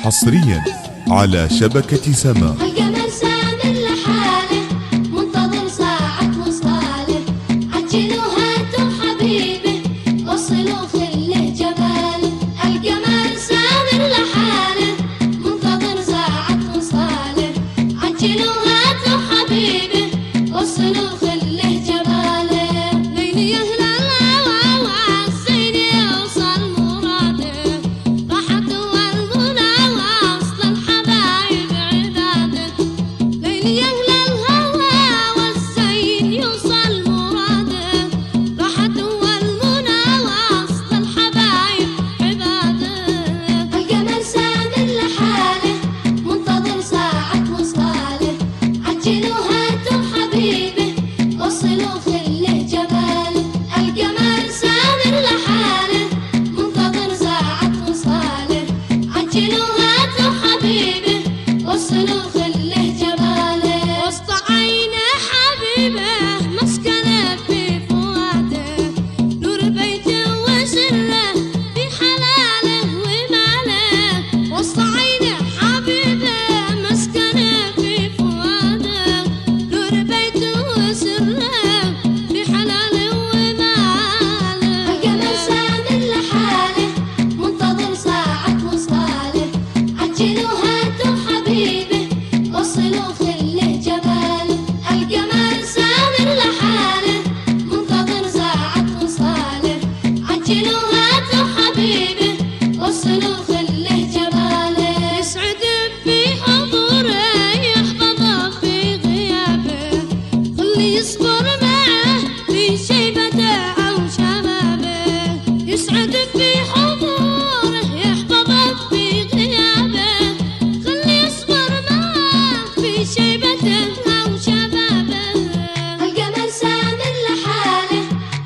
حصريا على شبكة سما. القمر سامر لحاله منتظر ساعة وصاله، عجلوا هاتوا حبيبه وصلوا خله جباله. القمر سامر لحاله منتظر ساعة وصاله، عجلوا هاتوا حبيبه وصلوا خله جباله. ليلي يهلا الهوى والزين يوصل مراده، راحت والغنى وصل الحبايب عباده. ليلي يهلا الهوى والزين يوصل مراده، راحت والغنى وصل الحبايب عباده. القمر سامر لحاله منتظر ساعة وصاله، عجلوا هاتوا حبيبه وصلوا خله جباله. القمر سامر لحاله منتظر ساعة وصاله، عجلوا هاتوا حبيبه وصلوا خله جباله. وسط عينه حبيبه مسكنه في فؤاده، نور بيته وسره في حلاله وماله. وسط عينه حبيبه مسكنه في فؤاده، نور بيته وسره في حلاله وماله. القمر سامر لحاله منتظر ساعة وصاله، عجلوا هاتوا حبيبه وصلوا خله جباله. القمر سامر لحاله منتظر ساعة وصاله، عجلوا هاتوا حبيبه وصلوا خله جباله. يسعد في حضوره يحفظه في غيابه، خلي يصبر معه في شيبته أو شبابه. يسعد في حضوره يحفظه في غيابه، خلي يصبر معه في شيبته أو شبابه. القمر سامر لحاله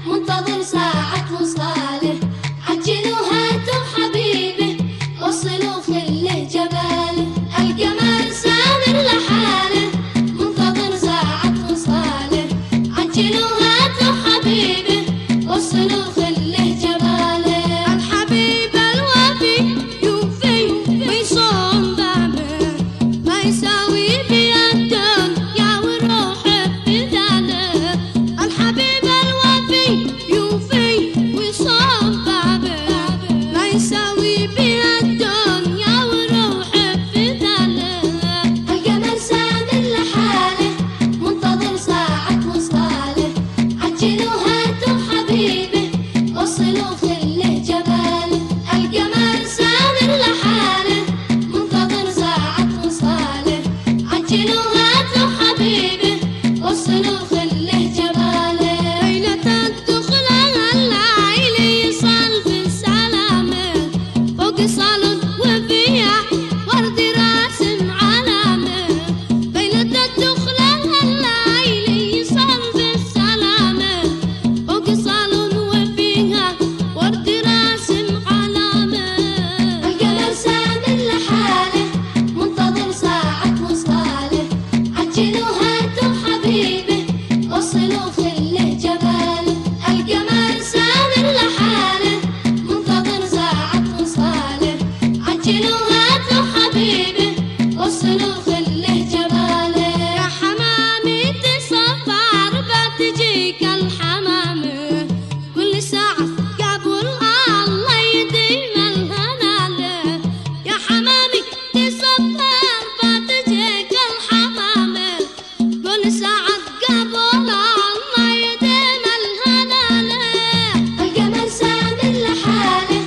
منتظر ساعة وصاله، عجلوا هاتوا حبيبه وصلوا خله جباله. القمر سامر لحاله منتظر ساعة وصاله، عجلوا هاتوا حبيبه وصلوا خله جباله. الحبيب الوفي يوفي ويصوم بابه، ما يساوي بالدنيا والروح بفداده. الحبيب الوفي يوفي ويصوم بابه، ما يساوي بالدنيا والروح بفداده. القمر سامر لحاله منتظر ساعة وصاله، عجلوا هاتوا حبيبه وصلوا خله جباله. القمر سامر لحاله منتظر ساعة وصاله، عجلوا هاتوا حبيبه وصلوا خله جباله. ليلة الدخلة الليل يصل في السلامة، فوق صالون وفيها ورد راسم علامة. ليلة الدخلة الليل يصل في السلامة، فوق صالون وفيها ورد راسم علامة. القمر سامر لحاله منتظر ساعة وصاله، عجلوا هاتوا حبيبه وصلوا خله جباله. القمر سامر لحاله منتظر ساعة وصاله، عجلوا هاتوا حبيبه وصلوا خله جباله. يا حمامي تصفر بتجيك الحمامة، كل ساعة قبل الله يديم الهنا له. يا حمامي تصفر بتجيك الحمامة، كل ساعة قبل الله يديم الهنا له. القمر سامر لحاله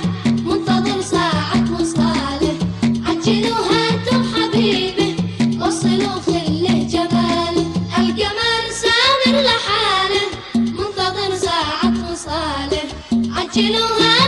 منتظر ساعة وصاله، عجلوا هاتوا حبيبه وصلوا خله جباله. القمر سامر لحاله منتظر ساعة وصاله، عجلوا هاتوا